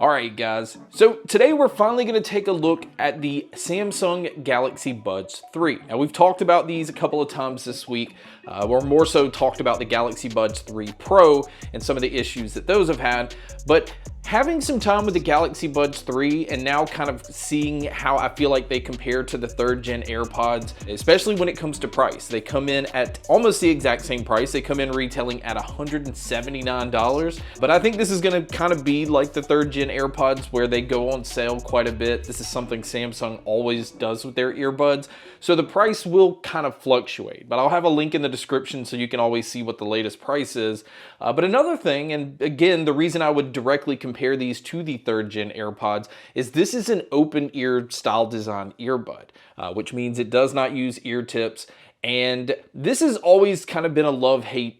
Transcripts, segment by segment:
Alright guys, so today we're finally going to take a look at the Samsung Galaxy Buds 3. Now we've talked about these a couple of times this week, or more so talked about the Galaxy Buds 3 Pro and some of the issues that those have had, but having some time with the Galaxy Buds 3 and now kind of seeing how I feel like they compare to the 3rd gen AirPods, especially when it comes to price. They come in at almost the exact same price. They come in retailing at $179, but I think this is going to kind of be like the 3rd gen AirPods where they go on sale quite a bit. This is something Samsung always does with their earbuds, so the price will kind of fluctuate, but I'll have a link in the description so you can always see what the latest price is. But another thing, and again, the reason I would directly compare these to the 3rd gen AirPods is this is an open ear style design earbud, which means it does not use ear tips, and this has always kind of been a love-hate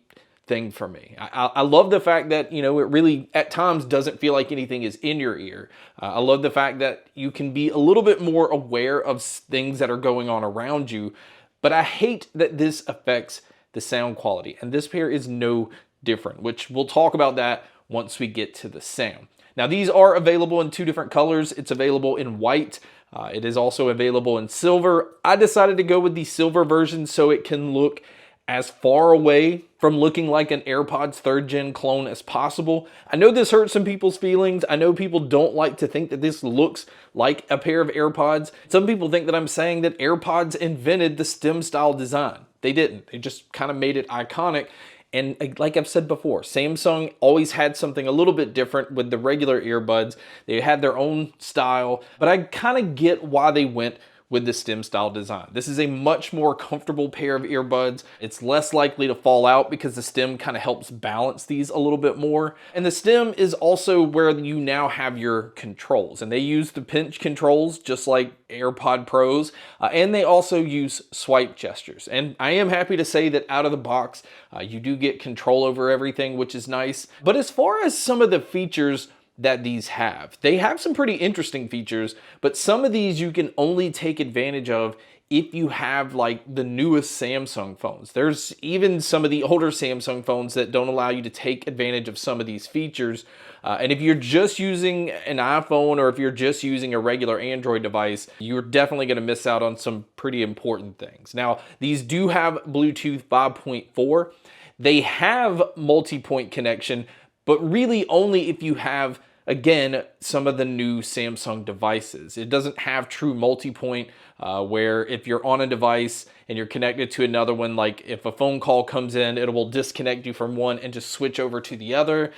thing for me. I love the fact that, you know, it really at times doesn't feel like anything is in your ear. I love the fact that you can be a little bit more aware of things that are going on around you, but I hate that this affects the sound quality, and this pair is no different, which we'll talk about that once we get to the sound. Now these are available in 2 different colors. It's available in white. It is also available in silver. I decided to go with the silver version so it can look as far away from looking like an AirPods 3rd gen clone as possible. I know this hurts some people's feelings. I know people don't like to think that this looks like a pair of AirPods. Some people think that I'm saying that AirPods invented the stem style design. They didn't. They just kind of made it iconic. And like I've said before, Samsung always had something a little bit different with the regular earbuds. They had their own style, but I kind of get why they went with the stem style design. This is a much more comfortable pair of earbuds. It's less likely to fall out because the stem kind of helps balance these a little bit more. And the stem is also where you now have your controls, and they use the pinch controls just like AirPod Pros, and they also use swipe gestures. And I am happy to say that out of the box, you do get control over everything, which is nice. But as far as some of the features that these have, they have some pretty interesting features, but some of these you can only take advantage of if you have like the newest Samsung phones. There's even some of the older Samsung phones that don't allow you to take advantage of some of these features. And if you're just using an iPhone or if you're just using a regular Android device, you're definitely going to miss out on some pretty important things. Now, these do have Bluetooth 5.4. They have multi-point connection, but really only if you have, again, some of the new Samsung devices. It doesn't have true multi-point where if you're on a device and you're connected to another one, like if a phone call comes in, it will disconnect you from one and just switch over to the other.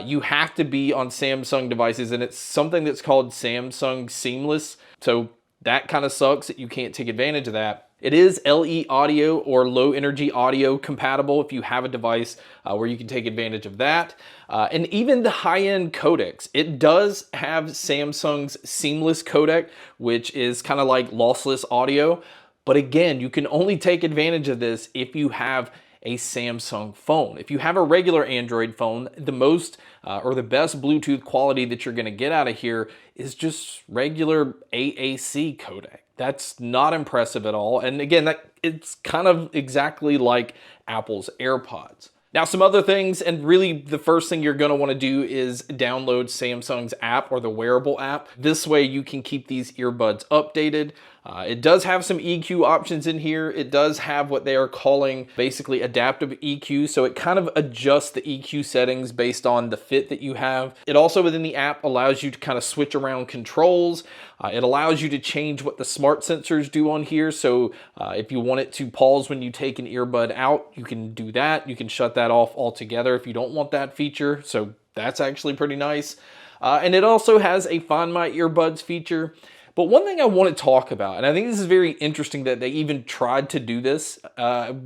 You have to be on Samsung devices, and it's something that's called Samsung Seamless. So that kind of sucks that you can't take advantage of that. It is LE audio or low energy audio compatible if you have a device where you can take advantage of that. And even the high-end codecs, it does have Samsung's Seamless codec, which is kind of like lossless audio. But again, you can only take advantage of this if you have a Samsung phone. If you have a regular Android phone, the most or the best Bluetooth quality that you're going to get out of here is just regular AAC codec. That's not impressive at all. And again, it's kind of exactly like Apple's AirPods. Now, some other things, and really the first thing you're going to want to do is download Samsung's app or the wearable app. This way you can keep these earbuds updated. It does have some EQ options in here. It does have what they are calling basically adaptive EQ. So it kind of adjusts the EQ settings based on the fit that you have. It also within the app allows you to kind of switch around controls. It allows you to change what the smart sensors do on here. So if you want it to pause when you take an earbud out, you can do that. You can shut that off altogether if you don't want that feature. So that's actually pretty nice. And it also has a Find My Earbuds feature. But one thing I want to talk about, and I think this is very interesting that they even tried to do this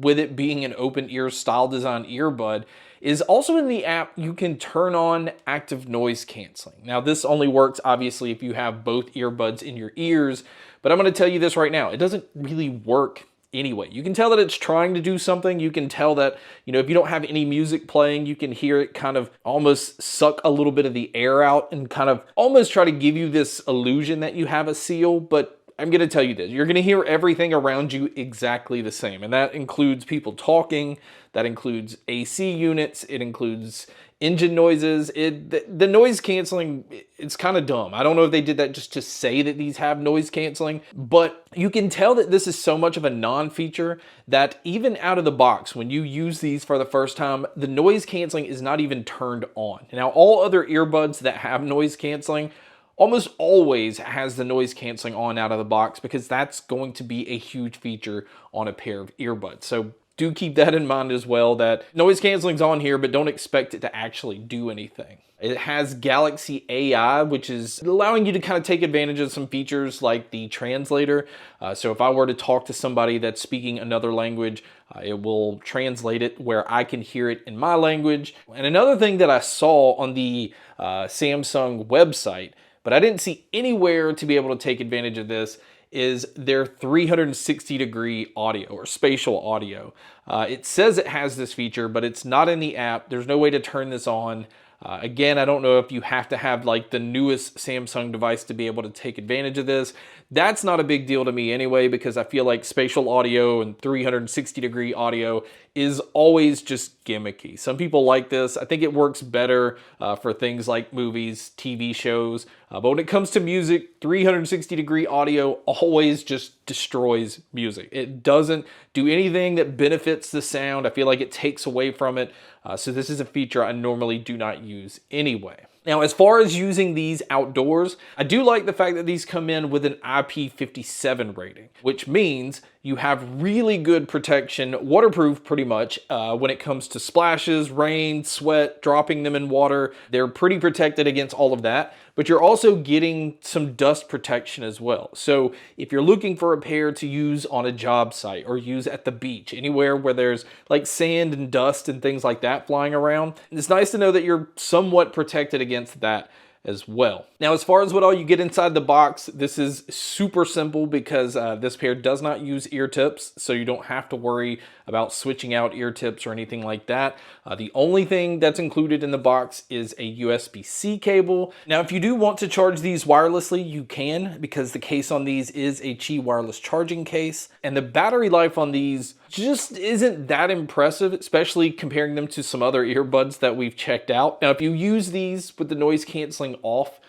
with it being an open ear style design earbud, is also in the app you can turn on active noise canceling. Now this only works obviously if you have both earbuds in your ears, but I'm going to tell you this right now, it doesn't really work anyway. You can tell that it's trying to do something. You can tell that, you know, if you don't have any music playing, you can hear it kind of almost suck a little bit of the air out and kind of almost try to give you this illusion that you have a seal. But I'm going to tell you this, you're going to hear everything around you exactly the same. And that includes people talking, that includes AC units, it includes engine noises. The noise canceling, it's kind of dumb. I don't know if they did that just to say that these have noise canceling, but you can tell that this is so much of a non-feature that even out of the box, when you use these for the first time, the noise canceling is not even turned on. Now, all other earbuds that have noise canceling almost always has the noise canceling on out of the box, because that's going to be a huge feature on a pair of earbuds. So do keep that in mind as well, that noise canceling's on here, but don't expect it to actually do anything. It has Galaxy AI, which is allowing you to kind of take advantage of some features like the translator. So if I were to talk to somebody that's speaking another language, it will translate it where I can hear it in my language. And another thing that I saw on the Samsung website, but I didn't see anywhere to be able to take advantage of this, is their 360-degree audio or spatial audio. It says it has this feature, but it's not in the app. There's no way to turn this on. Again, I don't know if you have to have like the newest Samsung device to be able to take advantage of this. That's not a big deal to me anyway, because I feel like spatial audio and 360-degree audio is always just gimmicky. Some people like this. I think it works better for things like movies, TV shows. But when it comes to music, 360-degree audio always just destroys music. It doesn't do anything that benefits the sound. I feel like it takes away from it. So this is a feature I normally do not use anyway. Now, as far as using these outdoors, I do like the fact that these come in with an IP57 rating, which means you have really good protection, waterproof pretty much, when it comes to splashes, rain, sweat, dropping them in water. They're pretty protected against all of that, but you're also getting some dust protection as well. So if you're looking for a pair to use on a job site or use at the beach, anywhere where there's like sand and dust and things like that flying around, it's nice to know that you're somewhat protected against that as well. Now, as far as what all you get inside the box, this is super simple because this pair does not use ear tips, so you don't have to worry about switching out ear tips or anything like that. The only thing that's included in the box is a USB-C cable. Now, if you do want to charge these wirelessly, you can, because the case on these is a Qi wireless charging case, and the battery life on these just isn't that impressive, especially comparing them to some other earbuds that we've checked out. Now, if you use these with the noise canceling off,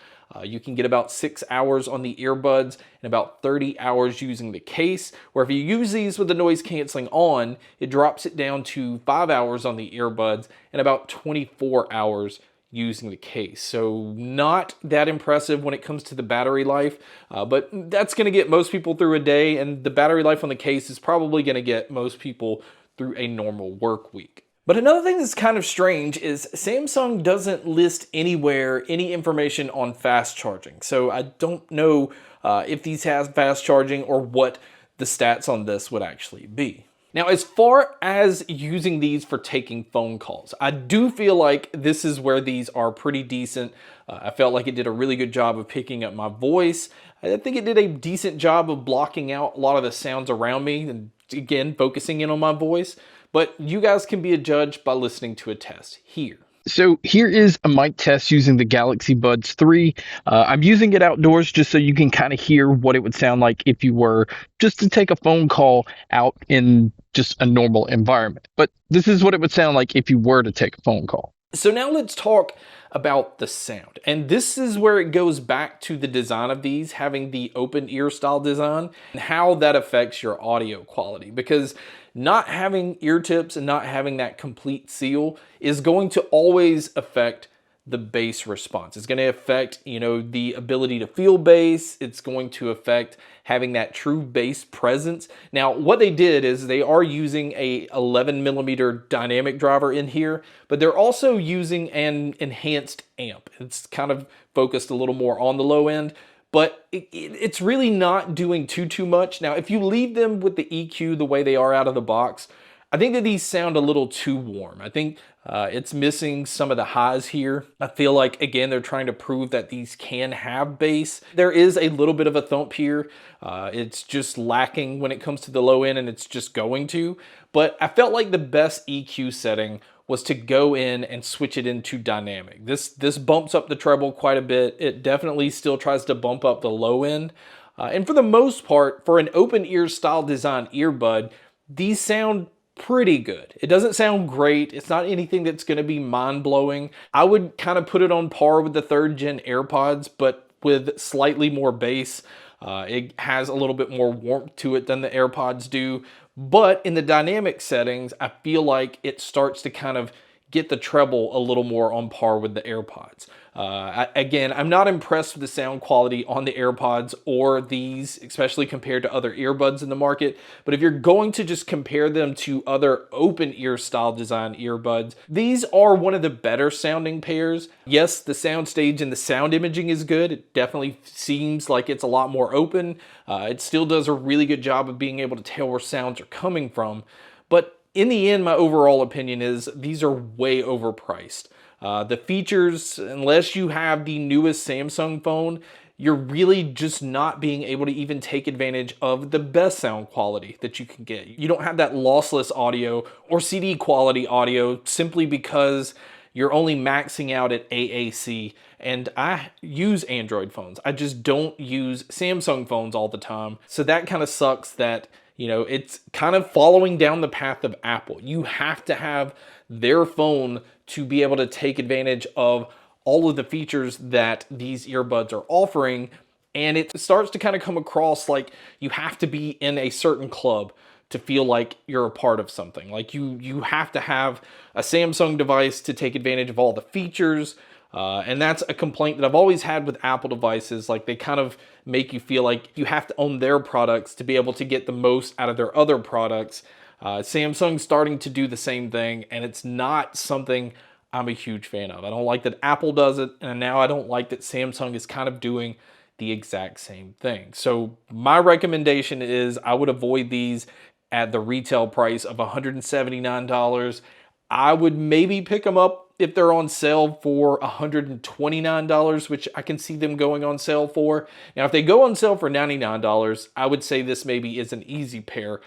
you can get about 6 hours on the earbuds and about 30 hours using the case, where if you use these with the noise canceling on, it drops it down to 5 hours on the earbuds and about 24 hours using the case. So not that impressive when it comes to the battery life, but that's going to get most people through a day, and the battery life on the case is probably going to get most people through a normal work week. But another thing that's kind of strange is Samsung doesn't list anywhere any information on fast charging. So I don't know if these have fast charging or what the stats on this would actually be. Now, as far as using these for taking phone calls, I do feel like this is where these are pretty decent. I felt like it did a really good job of picking up my voice. I think it did a decent job of blocking out a lot of the sounds around me and, again, focusing in on my voice. But you guys can be a judge by listening to a test here. So here is a mic test using the Galaxy Buds 3. I'm using it outdoors just so you can kind of hear what it would sound like if you were just to take a phone call out in just a normal environment. But this is what it would sound like if you were to take a phone call. So now let's talk about the sound. And this is where it goes back to the design of these, having the open ear style design, and how that affects your audio quality. Because not having ear tips and not having that complete seal is going to always affect the bass response. It's going to affect, the ability to feel bass. It's going to affect having that true bass presence. Now, what they did is they are using a 11mm dynamic driver in here, but they're also using an enhanced amp. It's kind of focused a little more on the low end, but it's really not doing too much. Now, if you leave them with the EQ the way they are out of the box, I think that these sound a little too warm. I think it's missing some of the highs here. I feel like, again, they're trying to prove that these can have bass. There is a little bit of a thump here. It's just lacking when it comes to the low end, and it's just going to. But I felt like the best EQ setting was to go in and switch it into dynamic. This bumps up the treble quite a bit. It definitely still tries to bump up the low end. And for the most part, for an open ear style design earbud, these sound pretty good. It doesn't sound great. It's not anything that's going to be mind-blowing. I would kind of put it on par with the 3rd gen AirPods, but with slightly more bass. It has a little bit more warmth to it than the AirPods do. But in the dynamic settings, I feel like it starts to kind of get the treble a little more on par with the AirPods. Again, I'm not impressed with the sound quality on the AirPods or these, especially compared to other earbuds in the market. But if you're going to just compare them to other open ear style design earbuds, these are one of the better sounding pairs. Yes, the soundstage and the sound imaging is good. It definitely seems like it's a lot more open. It still does a really good job of being able to tell where sounds are coming from. But in the end, my overall opinion is these are way overpriced. The features, unless you have the newest Samsung phone, you're really just not being able to even take advantage of the best sound quality that you can get. You don't have that lossless audio or CD quality audio simply because you're only maxing out at AAC. And I use Android phones. I just don't use Samsung phones all the time. So that kind of sucks that, you know, it's kind of following down the path of Apple. You have to have their phone to be able to take advantage of all of the features that these earbuds are offering. And it starts to kind of come across like you have to be in a certain club to feel like you're a part of something. Like you have to have a Samsung device to take advantage of all the features. And that's a complaint that I've always had with Apple devices. Like they kind of make you feel like you have to own their products to be able to get the most out of their other products. Samsung's starting to do the same thing, and it's not something I'm a huge fan of. I don't like that Apple does it, and now I don't like that Samsung is kind of doing the exact same thing. So my recommendation is I would avoid these at the retail price of $179. I would maybe pick them up if they're on sale for $129, which I can see them going on sale for. Now, if they go on sale for $99, I would say this maybe is an easy pair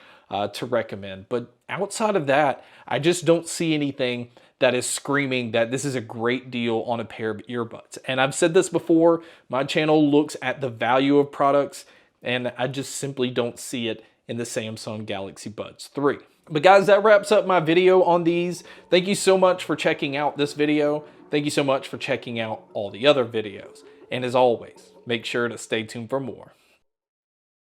to recommend. But outside of that, I just don't see anything that is screaming that this is a great deal on a pair of earbuds. And I've said this before, my channel looks at the value of products, and I just simply don't see it in the Samsung Galaxy Buds 3. But guys, that wraps up my video on these. Thank you so much for checking out this video. Thank you so much for checking out all the other videos. And as always, make sure to stay tuned for more.